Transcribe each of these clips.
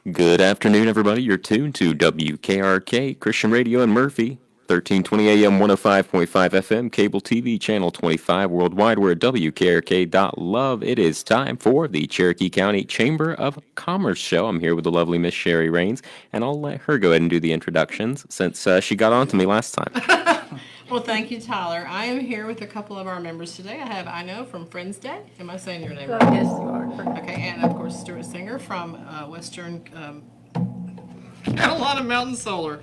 Good afternoon, everybody. You're tuned to WKRK Christian Radio in Murphy, 1320 AM, 105.5 FM, cable TV, channel 25 worldwide. We're at WKRK.love. It is time for the Cherokee County Chamber of Commerce show. I'm here with the lovely Miss Sherry Rains, and I'll let her go ahead and do the introductions since she got on to me last time. Well, thank you, Tyler. I am here with a couple of our members today. I have Ino from Friends Day. Am I saying your name right? Yes, you are. Okay, and of course Stuart Singer from Western Carolina Mountain Solar.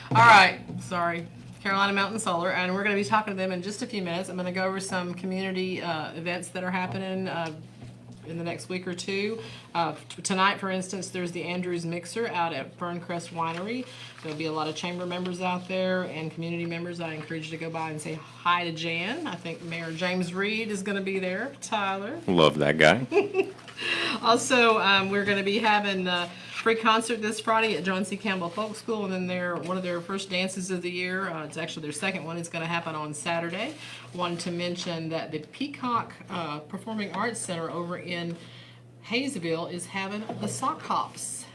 All right, sorry, Carolina Mountain Solar, and we're going to be talking to them in just a few minutes. I'm going to go over some community events that are happening in the next week or two. Tonight, for instance, there's the Andrews Mixer out at Ferncrest Winery. There'll be a lot of chamber members out there and community members. I encourage you to go by and say hi to Jan. I think Mayor James Reed is going to be there. Tyler. Love that guy. Also, we're going to be having a free concert this Friday at John C. Campbell Folk School, and then one of their first dances of the year. It's actually their second one. It's going to happen on Saturday. Wanted to mention that the Peacock Performing Arts Center over in Hayesville is having the Sock Hops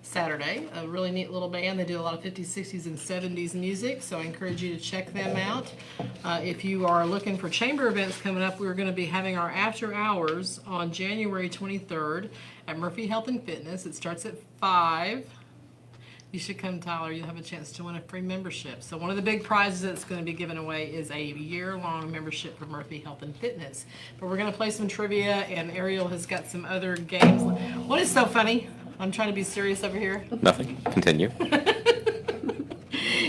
Saturday. A really neat little band. They do a lot of 50s, 60s, and 70s music, so I encourage you to check them out. If you are looking for chamber events coming up, we're going to be having our after hours on January 23rd at Murphy Health and Fitness. It starts at 5. You should come, Tyler. You'll have a chance to win a free membership. So one of the big prizes that's going to be given away is a year-long membership for Murphy Health and Fitness. But we're going to play some trivia, and Ariel has got some other games. What is so funny? I'm trying to be serious over here. Nothing. Continue.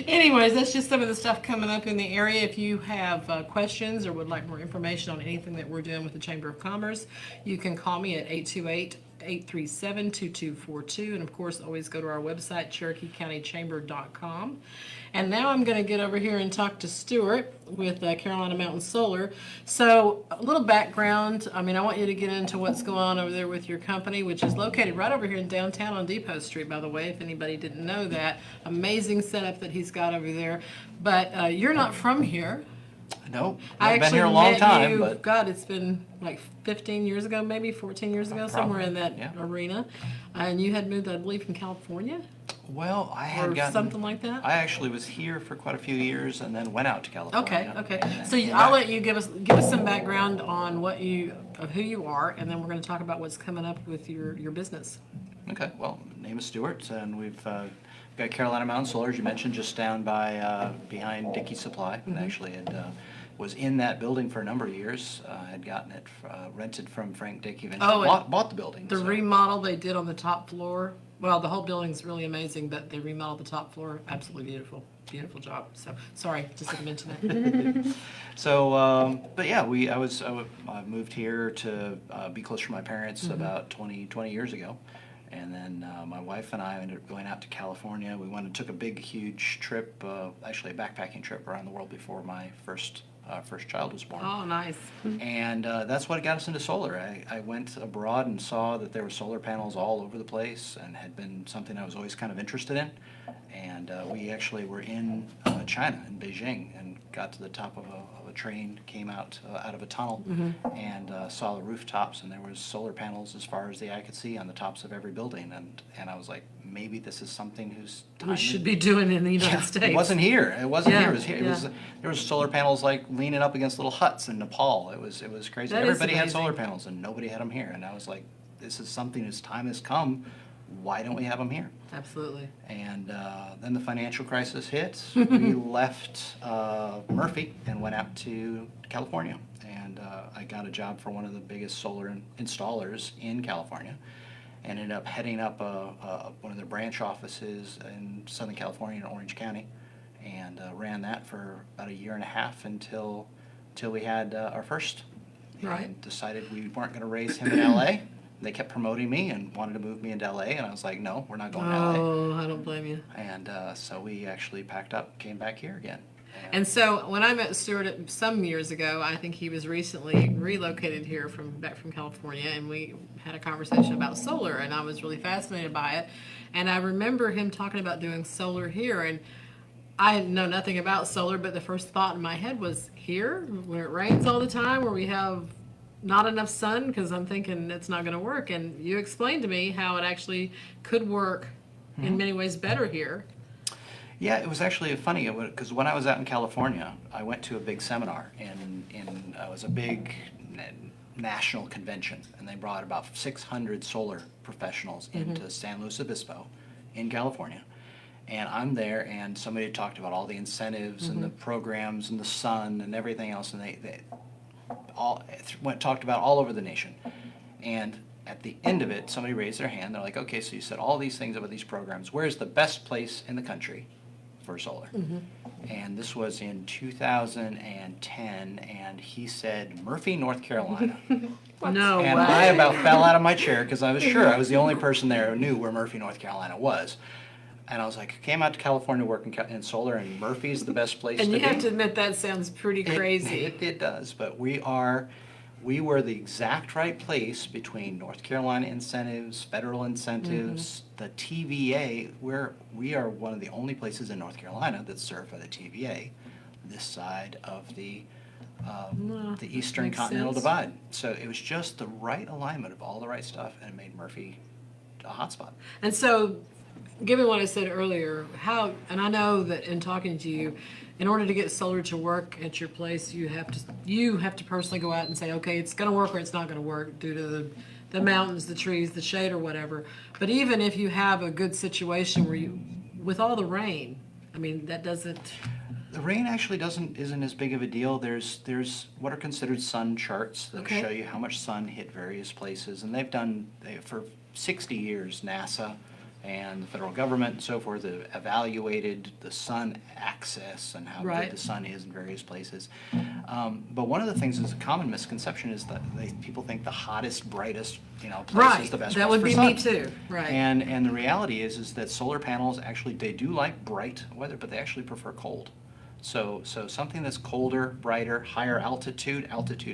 Anyways, that's just some of the stuff coming up in the area. If you have questions or would like more information on anything that we're doing with the Chamber of Commerce, you can call me at 828-837-2242. And of course, always go to our website, CherokeeCountyChamber.com. And now I'm going to get over here and talk to Stuart with Carolina Mountain Solar. So a little background. I want you to get into what's going on over there with your company, which is located right over here in downtown on Depot Street, by the way, if anybody didn't know that. Amazing setup that he's got over there. But you're not from here. No, I I've been actually here a long met time, you, but God, it's been like 15 years ago, maybe 14 years ago, somewhere in that yeah. arena. And you had moved, I believe, from California well, I or had gotten something like that. I actually was here for quite a few years, and then went out to California. Okay. and then So came I'll back. let you give us some background on of who you are, and then we're going to talk about what's coming up with your business. Okay. Well, name is Stuart, and we've got Carolina Mountain Solar, as you mentioned, just down by behind Dickey Supply, and actually had. Was in that building for a number of years. Had gotten it rented from Frank Dickey. Eventually bought the building. The so. remodel they did on the top floor. Well, the whole building's really amazing, but they remodeled the top floor. Absolutely beautiful. Beautiful job. So, sorry, just didn't mention it. So, but yeah, I moved here to be closer to my parents about 20 years ago. And then my wife and I ended up going out to California. We went and took a big, huge trip, actually a backpacking trip around the world before my first child was born. Oh, nice. And that's what got us into solar. I went abroad and saw that there were solar panels all over the place, and had been something I was always kind of interested in. And we actually were in China, in Beijing, and got to the top of a train, came out of a tunnel, and saw the rooftops, and there was solar panels as far as the eye could see on the tops of every building. And I was like, maybe this is something whose time We should be doing in the United yeah, States. It wasn't here. It wasn't Yeah, here. It was here. yeah. There was solar panels like leaning up against little huts in Nepal. It was crazy. That is Everybody had amazing. solar panels, and nobody had them here. And I was like, this is something whose time has come. Why don't we have them here? Absolutely. And then the financial crisis hit. We left Murphy and went out to California. And I got a job for one of the biggest solar installers in California. Ended up heading up one of their branch offices in Southern California in Orange County, and ran that for about a year and a half until we had our first. Right. And decided we weren't going to raise him in L.A. They kept promoting me and wanted to move me into L.A., and I was like, no, we're not going to L.A. Oh, I don't blame you. And so we actually packed up, came back here again. And so when I met Stuart some years ago, I think he was recently relocated here back from California, and we had a conversation about solar, and I was really fascinated by it. And I remember him talking about doing solar here, and I know nothing about solar, but the first thought in my head was here, where it rains all the time, where we have not enough sun? Because I'm thinking it's not going to work. And you explained to me how it actually could work in many ways better here. Yeah, it was actually funny because when I was out in California, I went to a big seminar it was a big national convention, and they brought about 600 solar professionals into San Luis Obispo in California. And I'm there, and somebody talked about all the incentives and the programs and the sun and everything else, and they talked about all over the nation. And at the end of it, somebody raised their hand. They're like, okay, so you said all these things about these programs. Where's the best place in the country for solar? And this was in 2010, and he said, Murphy, North Carolina. No And way. I about fell out of my chair because I was sure I was the only person there who knew where Murphy, North Carolina was. And I was like, came out to California working in solar, and Murphy's the best place And to you be. have to admit that sounds pretty crazy. It does, but we were the exact right place between North Carolina incentives, federal incentives, the TVA. We are one of the only places in North Carolina that's served by the TVA, this side of the Eastern makes Continental sense. Divide. So it was just the right alignment of all the right stuff, and it made Murphy a hotspot. And so, given what I said earlier, and I know that in talking to you, in order to get solar to work at your place, you have to personally go out and say, okay, it's going to work or it's not going to work due to the mountains, the trees, the shade, or whatever. But even if you have a good situation where with all the rain, I mean, that doesn't. The rain actually isn't as big of a deal. There's what are considered sun charts that Okay. show you how much sun hit various places, and for 60 years NASA and the federal government and so forth have evaluated the sun axis and how Right. good the sun is in various places. But one of the things is a common misconception is that people think the hottest, brightest, place Right. is the best That place would for be sun. me too. Right. And the reality is that solar panels actually, they do like bright weather, but they actually prefer cold. So something that's colder, brighter, higher altitude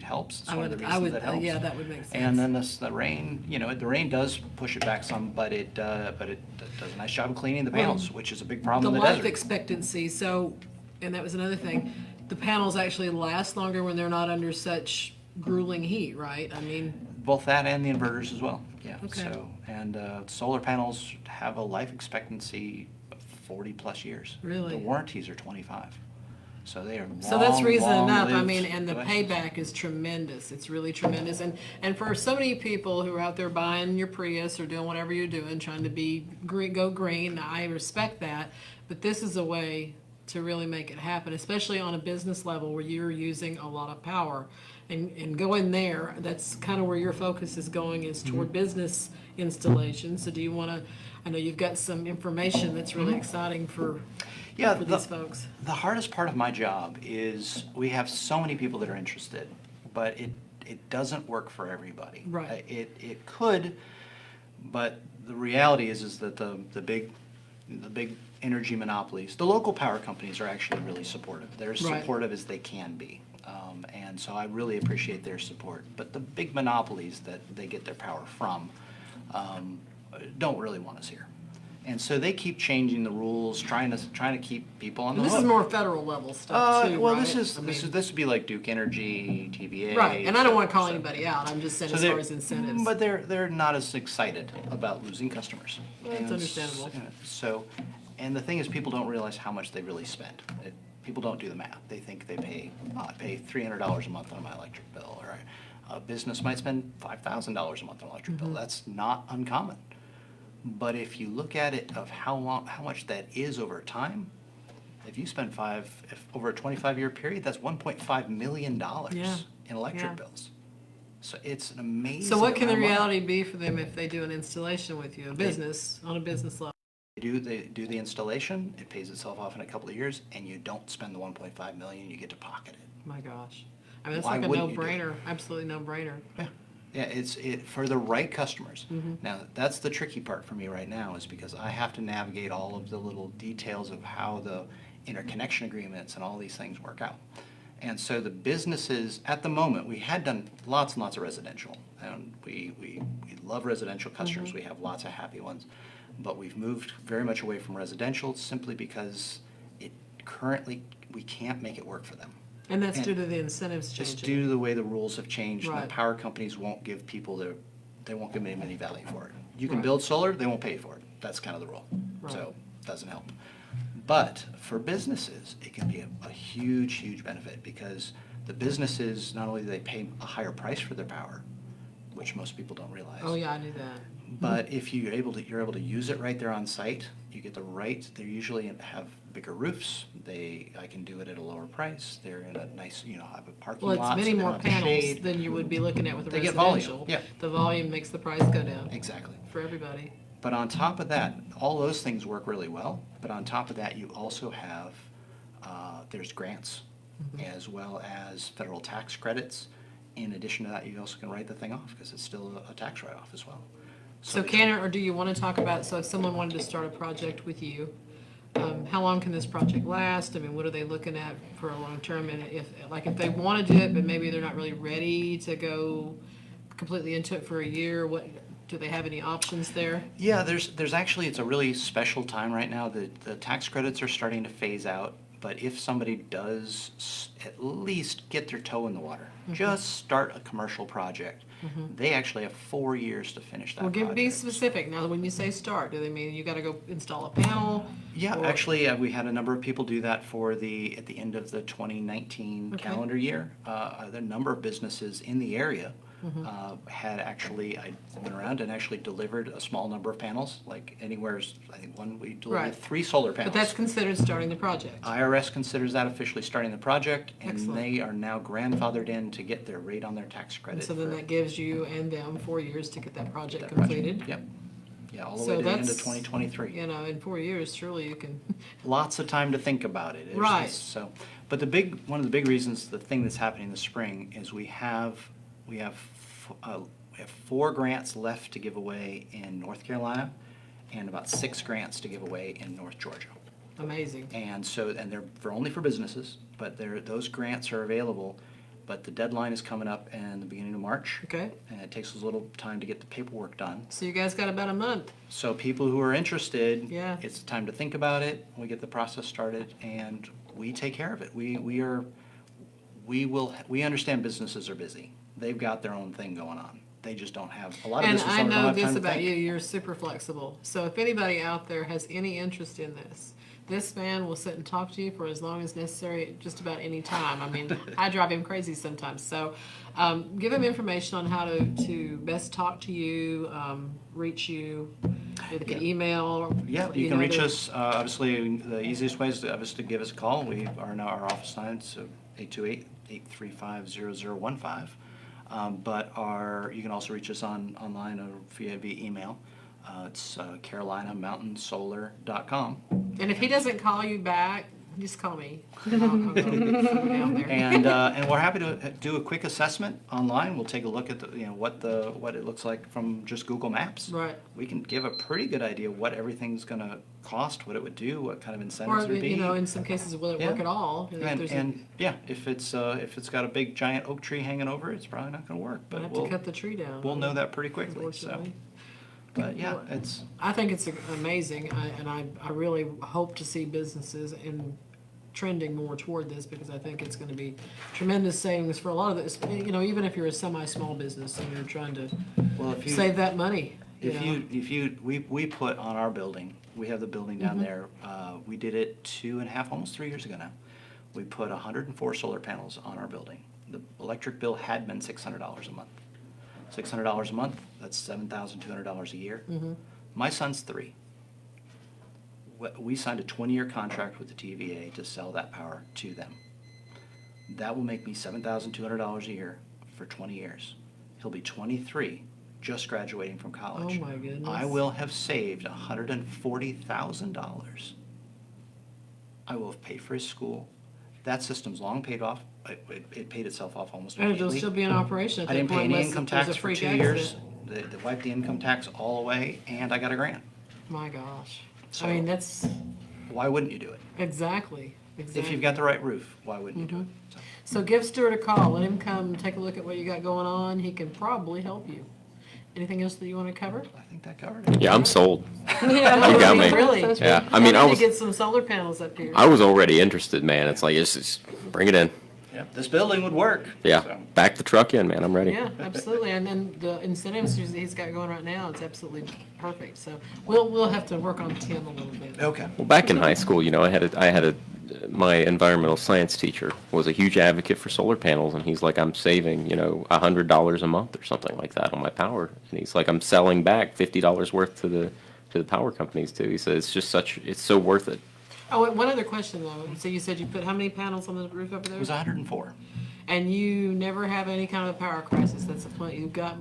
helps. It's one of the reasons that helps. Yeah, that would make sense. And then the rain, the rain does push it back some, but it does a nice job of cleaning the panels, which is a big problem the in the life desert. expectancy. So, and that was another thing. The panels actually last longer when they're not under such grueling heat, right? I mean, Both that and the inverters as well. Yeah. Okay. So solar panels have a life expectancy of 40 plus years. Really? The warranties are 25. So they are so that's reason enough. I long-lived mean, and the devices. payback is tremendous. It's really tremendous. And for so many people who are out there buying your Prius or doing whatever you're doing, trying to be green, go green, I respect that. But this is a way to really make it happen, especially on a business level where you're using a lot of power. And going there, that's kind of where your focus is going, is toward business installations. So do you want to, I know you've got some information that's really exciting for these folks. The hardest part of my job is we have so many people that are interested, but it doesn't work for everybody. Right. It could, but the reality is that the big energy monopolies, the local power companies are actually really supportive. They're as Right. supportive as they can be. And so I really appreciate their support. But the big monopolies that they get their power from don't really want us here. And so they keep changing the rules, trying to keep people on the This hook. is more federal level stuff too, Well, right? this I mean, would be like Duke Energy, TVA. right, and I don't want to call so- anybody out. I'm just saying so as they're- far as incentives. But they're not as excited about losing customers. Well, that's And understandable. So, and the thing is, people don't realize how much they really spend. People don't do the math. They think they I pay $300 a month on my electric bill, or a business might spend $5,000 a month on an electric Mm-hmm. bill. That's not uncommon. But if you look at it of how much that is over time, if you spend over a 25-year period, that's $1.5 million Yeah, in electric yeah. bills. So it's an amazing. So what can the amount of money. reality be for them if they do an installation with you, on a business level? They do the installation, it pays itself off in a couple of years, and you don't spend the $1.5 million, you get to pocket it. My gosh. I mean, that's Why like a wouldn't you do it? no-brainer, absolutely no-brainer. Yeah, it's for the right customers. Mm-hmm. Now, that's the tricky part for me right now, is because I have to navigate all of the little details of how the interconnection agreements and all these things work out. And so the businesses, at the moment, we had done lots and lots of residential, and we love residential customers. Mm-hmm. We have lots of happy ones. But we've moved very much away from residential simply because currently we can't make it work for them. And that's due to the incentives Just changing. due to the way the rules have changed, and Right. the power companies won't give people they won't give them any value for it. You can Right. build solar, they won't pay for it. That's kind of the rule. Right. So, it doesn't help. But for businesses, it can be a huge, huge benefit because the businesses, not only do they pay a higher price for their power, which most people don't realize. Oh, yeah, I knew that. But if you're able to use it right there on site, you get they usually have bigger roofs. I can do it at a lower price. They're in a nice, have a parking Well, lot. it's many so they more don't have the panels shade. than you would be looking at with a They get volume, residential. yeah. The volume makes the price go down Exactly. for everybody. But on top of that, all those things work really well. But on top of that, you also have, there's grants as well as federal tax credits. In addition to that, you also can write the thing off because it's still a tax write-off as well. So can, or do you want to talk about, so if someone wanted to start a project with you, how long can this project last? I mean, what are they looking at for a long term? And if they want to do it, but maybe they're not really ready to go completely into it for a year, do they have any options there? Yeah, there's actually, it's a really special time right now. The tax credits are starting to phase out, but if somebody does at least get their toe in the water, just start a commercial project, they actually have 4 years to finish that Well, project. be specific. Now, when you say start, do they mean you got to go install a panel? Yeah, or- actually, we had a number of people do that at the end of the 2019 Okay. calendar year. The number of businesses in the area had actually, I went around and actually delivered a small number of panels, like I think we delivered Right. 3 solar panels. But that's considered starting the project. IRS considers that officially starting the project, and Excellent. they are now grandfathered in to get their rate on their tax And credit. so then for that gives you and them 4 years to get that project that project. completed. Yep. Yeah, all the So way to the end of that's, 2023. in 4 years, surely you can, Lots of time to think about it. Right. But one of the big reasons, the thing that's happening this spring is we have 4 grants left to give away in North Carolina and about 6 grants to give away in North Georgia. amazing. And they're only for businesses, but those grants are available, but the deadline is coming up in the beginning of March. Okay. And it takes us a little time to get the paperwork done. So you guys got about a month. So people who are interested, Yeah. it's time to think about it. We get the process started, and we take care of it. We understand businesses are busy. They've got their own thing going on. They just don't have a lot of And business I owners don't know have time this to about think. you, you're super flexible. So if anybody out there has any interest in this man will sit and talk to you for as long as necessary, at just about any time. I mean, I drive him crazy sometimes. So give him information on how to best talk to you, reach you. They can email. Yeah, you can reach know, us. Obviously, the easiest way is to obviously give us a call. We are now our office lines, 828-835-0015. But you can also reach us online or via email. It's CarolinaMountainSolar.com. And if he doesn't call you back, just call me. I'll go get somebody down there. And we're happy to do a quick assessment online. We'll take a look at what it looks like from just Google Maps. Right. We can give a pretty good idea what everything's going to cost, what it would do, what kind of incentives Or, would be. in some cases, will it work Yeah. at all? If there's a- If it's got a big giant oak tree hanging over it, it's probably not going to work. We'll But have to cut the tree down. we'll know that pretty quickly. So, Unfortunately. but yeah, Well, it's I think it's amazing, I really hope to see businesses trending more toward this, because I think it's gonna be tremendous savings for a lot of this, even if you're a semi-small business and you're trying to well if you save that money. we put on our building, we have the building down Mm-hmm. there. We did it 2.5, almost 3 years ago now. We put 104 solar panels on our building. The electric bill had been $600 a month. $600 a month, that's $7,200 a year. Mm-hmm. My son's 3. We signed a 20-year contract with the TVA to sell that power to them. That will make me $7,200 a year for 20 years. He'll be 23, just graduating from college. Oh, my goodness. I will have saved $140,000. I will have paid for his school. That system's long paid off. It paid itself off almost And it'll immediately. still be in operation at I that didn't pay point, any unless income there's a tax for freak 2 years. accident. They wiped the income tax all away, and I got a grant. My gosh. So- I mean, that's, Why wouldn't you do it? exactly. If you've got the right roof, why wouldn't you do it? Mm-hmm. So, So give Stuart a call, let him come take a look at what you got going on, he can probably help you. Anything else that you wanna cover? I think that covered it. Yeah, I'm sold. Yeah, You got me. Really? Yeah, I mean, I I need was to get some solar panels up here. I was already interested, man. It's like, it's bring it in. Yep, this building would work. Yeah, So. back the truck in, man. I'm ready. Yeah, absolutely. And then the incentives he's got going right now, it's absolutely perfect. So we'll have to work on Tim a little bit. Okay. Well, back in high school, my environmental science teacher was a huge advocate for solar panels, and he's like, I'm saving, $100 a month or something like that on my power, and he's like, I'm selling back $50 worth to the power companies too. He said it's so worth it. Oh, one other question though. So you said you put how many panels on the roof over there? It was 104. And you never have any kind of a power crisis. That's a plenty. You've got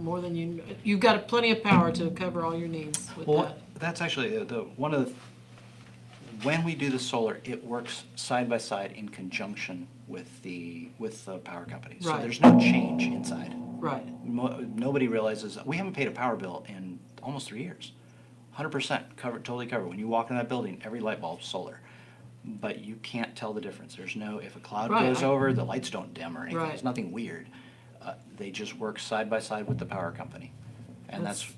plenty of power to cover all your needs with Well, that. that's actually when we do the solar, it works side by side in conjunction with the power company. So Right. there's no change inside. Right. Nobody realizes we haven't paid a power bill in almost 3 years. 100% covered, totally covered. When you walk in that building, every light bulb's solar. But you can't tell the difference. There's no, if a cloud Right. goes over, the lights don't dim or anything. Right. It's nothing weird. They just work side by side with the power company. And that's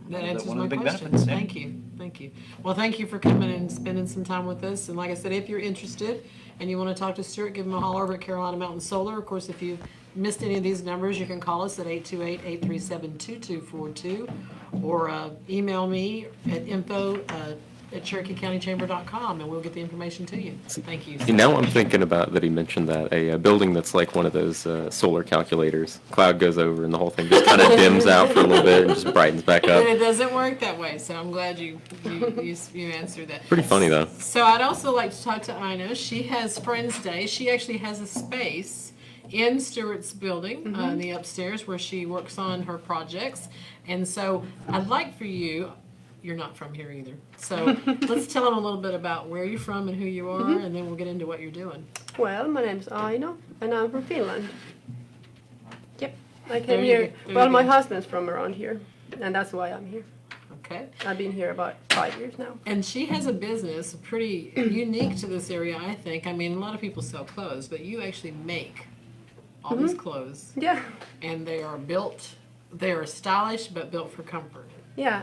That one of the- answers one my of the big question. benefits, yeah. Thank you. Thank you. Well, thank you for coming and spending some time with us. And like I said, if you're interested and you want to talk to Stuart, give him a holler over at Carolina Mountain Solar. Of course, if you missed any of these numbers, you can call us at 828-837-2242 or email me at info@CherokeeCountyChamber.com and we'll get the information to you. Thank you. See, now I'm thinking about that he mentioned that a building that's like one of those solar calculators. Cloud goes over and the whole thing just kind of dims out for a little bit and just brightens back up. And it doesn't work that way, so I'm glad you answered that. Pretty funny though. So I'd also like to talk to Ina. She has Friends Day. She actually has a space in Stewart's building in the upstairs where she works on her projects. And so I'd like for you're not from here either. So let's tell them a little bit about where you're from and who you are, and then we'll get into what you're doing. Well, my name's Aino, and I'm from Finland. Yep, I There came you here. go. There Well, you my go. husband's from around here, and that's why I'm here. Okay. I've been here about 5 years now. And she has a business pretty unique to this area, I think. I mean, a lot of people sell clothes, but you actually make all these clothes, Yeah, and they are stylish but built for comfort. yeah.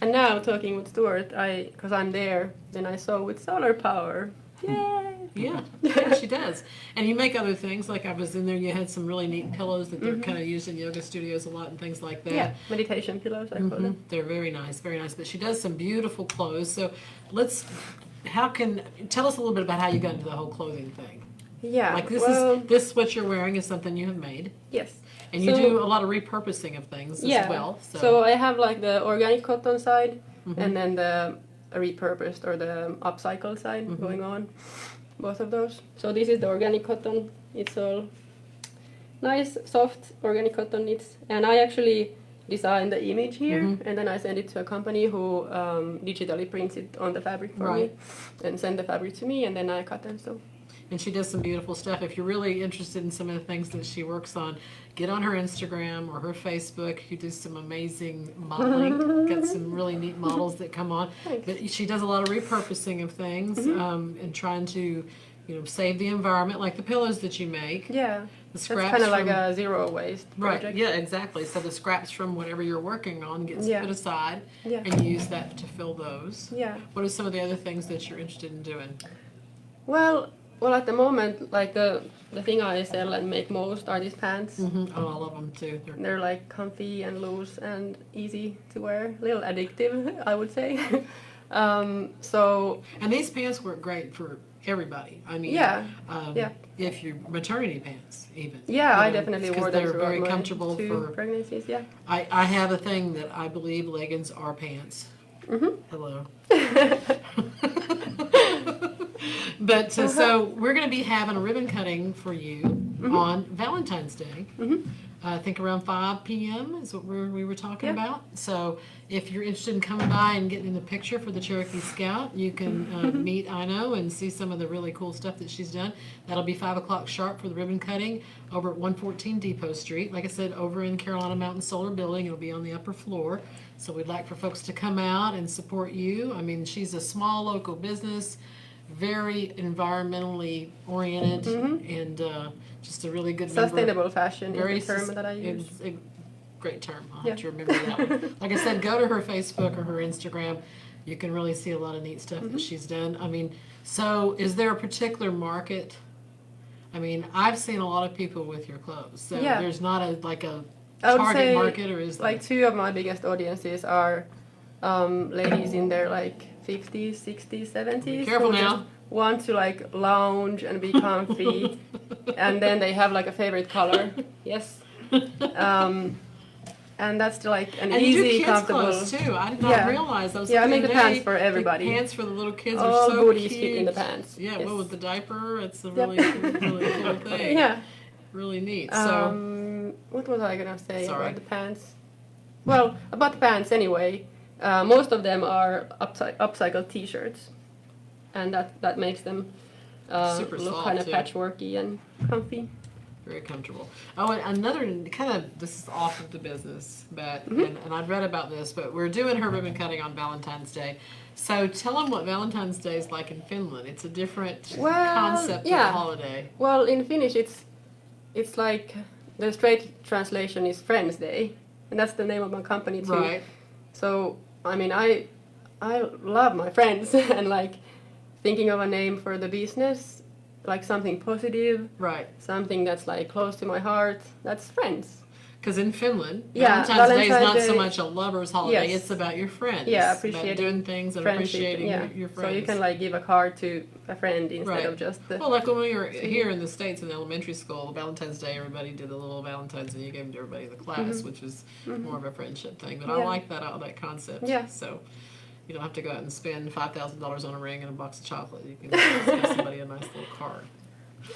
And now talking with Stuart, because I'm there, then I saw with solar power. Yay! Yeah, yeah, she does. And you make other things, like I was in there, you had some really neat pillows that they're kind of used in yoga studios a lot and things like that. Yeah, meditation pillows, I call them. They're very nice, very nice. But she does some beautiful clothes. So tell us a little bit about how you got into the whole clothing thing. Yeah, Like well, this what you're wearing is something you have made. yes. And you So- do a lot of repurposing of things as Yeah. well. So I have like the organic cotton side, and then the repurposed or the upcycle side going on. Both of those. So this is the organic cotton. It's all nice, soft organic cotton knits. And I actually designed the image here, and then I send it to a company who digitally prints it on the fabric for Right. me, and send the fabric to me, and then I cut them. So And she does some beautiful stuff. If you're really interested in some of the things that she works on, get on her Instagram or her Facebook. You do some amazing modeling. Got some really neat models that come on. Thanks. But she does a lot of repurposing of things and trying to, save the environment, like the pillows that you make. yeah, The that's scraps kind of like from- a zero waste Right, project. yeah, exactly. So the scraps from whatever you're working on gets Yeah. put aside Yeah. and you use that to fill those. Yeah. What are some of the other things that you're interested in doing? Well, at the moment, like the thing I sell and make most are these pants. Oh, I love them too. They're like comfy and loose and easy to wear. A little addictive, I would say. So And these pants work great for everybody. I mean, Yeah, yeah. if you're maternity pants, even. yeah, I You know, definitely because wore them they're throughout very my comfortable 2 for. pregnancies. Yeah. I have a thing that I believe leggings are pants. Hello. But so we're going to be having a ribbon cutting for you on Valentine's Day. I think around 5 p.m. is what we were talking Yeah. about. So if you're interested in coming by and getting in the picture for the Cherokee Scout, you can meet Ino and see some of the really cool stuff that she's done. That'll be 5 o'clock sharp for the ribbon cutting over at 114 Depot Street. Like I said, over in Carolina Mountain Solar Building. It'll be on the upper floor. So we'd like for folks to come out and support you. I mean, she's a small local business, very environmentally oriented, and just a really good member. Sustainable fashion Very is the term that I use. It's a great term. I'll Yeah. have to remember that one. Like I said, go to her Facebook or her Instagram. You can really see a lot of neat stuff that she's done. I mean, so is there a particular market? I mean, I've seen a lot of people with your clothes, so Yeah. there's not a like a I would target say market, or is there? like two of my biggest audiences are ladies in their like 50s, 60s, 70s. Be careful who now. just want to like lounge and be comfy, and then they have like a favorite color. Yes. And that's like an And you do easy, kids' comfortable. clothes too. I did not Yeah. realize those. Yeah, I the make the other pants day, for everybody. The pants for the little kids All are so booties cute. fit in the pants. Yeah, Yes. well, with the diaper, it's a Yep. really cool thing. Yeah. Really neat. So, What was I gonna say Sorry. about the pants? Well, about the pants anyway. Most of them are upcycled T-shirts, and that makes them Super look soft, kind of too. patchworky and comfy. very comfortable. Oh, and another kind of, this is off of the business, but, Mm-hmm. and I'd read about this, but we're doing her ribbon cutting on Valentine's Day. So tell them what Valentine's Day is like in Finland. It's a different Well, concept yeah. of holiday. Well, in Finnish, it's like the straight translation is Friends Day, and that's the name of my company too. Right. So I mean, I love my friends, and like thinking of a name for the business, like something positive, Right. something that's like close to my heart. That's Friends. Because in Finland, Yeah, Valentine's Day is not Valentine's so Day- much a lover's holiday, Yes. it's about your friends. Yeah, about appreciating doing things and Friendship, appreciating yeah. your So friends. you can like give a card to a friend instead Right. of just the. Well, like when we were here in the States in elementary school, Valentine's Day, everybody did a little Valentine's and you gave them to everybody in the class, which is more of a friendship thing. But I Mm-hmm. Yeah. like that concept. Yeah. So you don't have to go out and spend $5,000 on a ring and a box of chocolate. You can just give somebody a nice little card.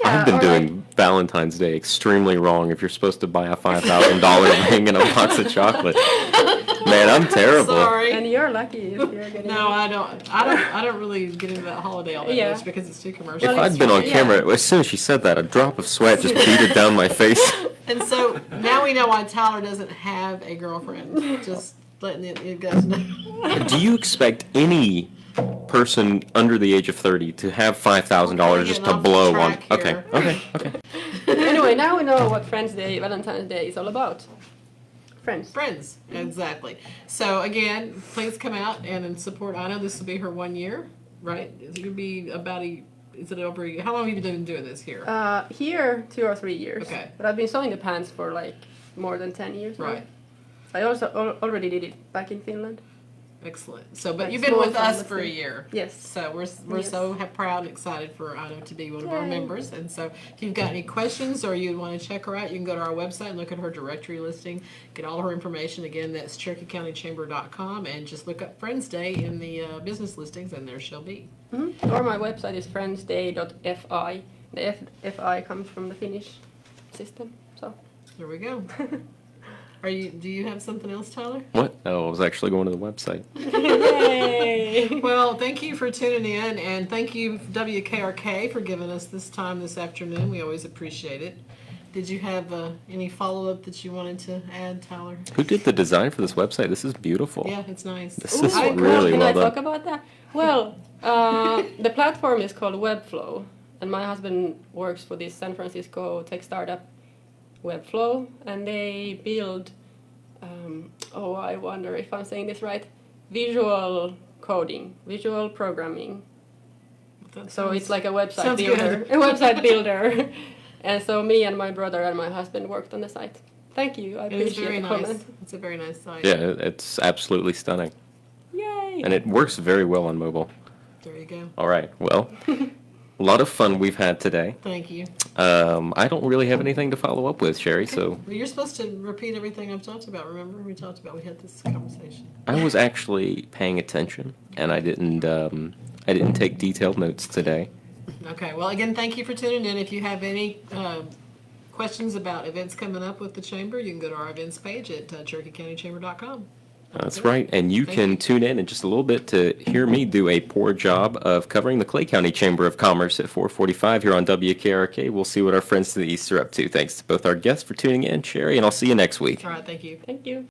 Yeah, I've been or, doing Valentine's Day extremely wrong if you're supposed to buy a $5,000 ring and a box of chocolate. Man, I'm terrible. Sorry. And you're lucky if you're getting. No, I don't really get into that holiday all that Yeah. much because it's too commercial. If Well, I'd been on yeah. camera, as soon as she said that, a drop of sweat just beaded down my face. And so now we know why Tyler doesn't have a girlfriend. Just letting you guys know. Do you expect any person under the age of 30 to have $5,000 just to Getting off the blow on? track Okay, here. okay. Anyway, now we know what Friends Day, Valentine's Day is all about. Friends. Friends, exactly. So again, please come out and support. I know this will be her 1 year, right? It's going to be about is it over how long have you been doing this here? Here, 2 or 3 years. Okay. But I've been sewing the pants for like more than 10 years now. Right. I also already did it back in Finland. Excellent. So, but Like you've been small with us pharmacy. for a year. Yes. So we're Yes. so proud and excited for Ina to be one of our Yay. members. And so if you've got any questions or you want to check her out, you can go to our website and look at her directory listing, get all her information. Again, that's CherokeeCountyChamber.com, and just look up Friends Day in the business listings, and there she'll be. Mm-hmm. Or my website is friendsday.fi. The FI comes from the Finnish system. So There we go. Do you have something else, Tyler? What? Oh, I was actually going to the website. Yay! Well, thank you for tuning in, and thank you, WKRK, for giving us this time this afternoon. We always appreciate it. Did you have any follow-up that you wanted to add, Tyler? Who did the design for this website? This is beautiful. Yeah, it's nice. This is Ooh, really can well I done. talk about that? Well, the platform is called Webflow, and my husband works for this San Francisco tech startup, Webflow, and they build, I wonder if I'm saying this right, visual coding, visual programming. That So sounds- it's like a website sounds builder, good. a website builder. And so me and my brother and my husband worked on the site. Thank you, I It is appreciate very the nice. comment. It's a very nice site. Yeah, it's absolutely stunning. Yay! And it works very well on mobile. There you go. All right, well, a lot of fun we've had today. Thank you. I don't really have anything to follow up with, Sherry, so Well, you're supposed to repeat everything I've talked about. Remember, we had this conversation. I was actually paying attention, and I didn't take detailed notes today. Okay. Well, again, thank you for tuning in. If you have any questions about events coming up with the chamber, you can go to our events page at CherokeeCountyChamber.com. That's right, and you Thank can you. tune in just a little bit to hear me do a poor job of covering the Clay County Chamber of Commerce at 4:45 here on WKRK. We'll see what our friends to the east are up to. Thanks to both our guests for tuning in, Sherry, and I'll see you next week. All right. Thank you. Thank you.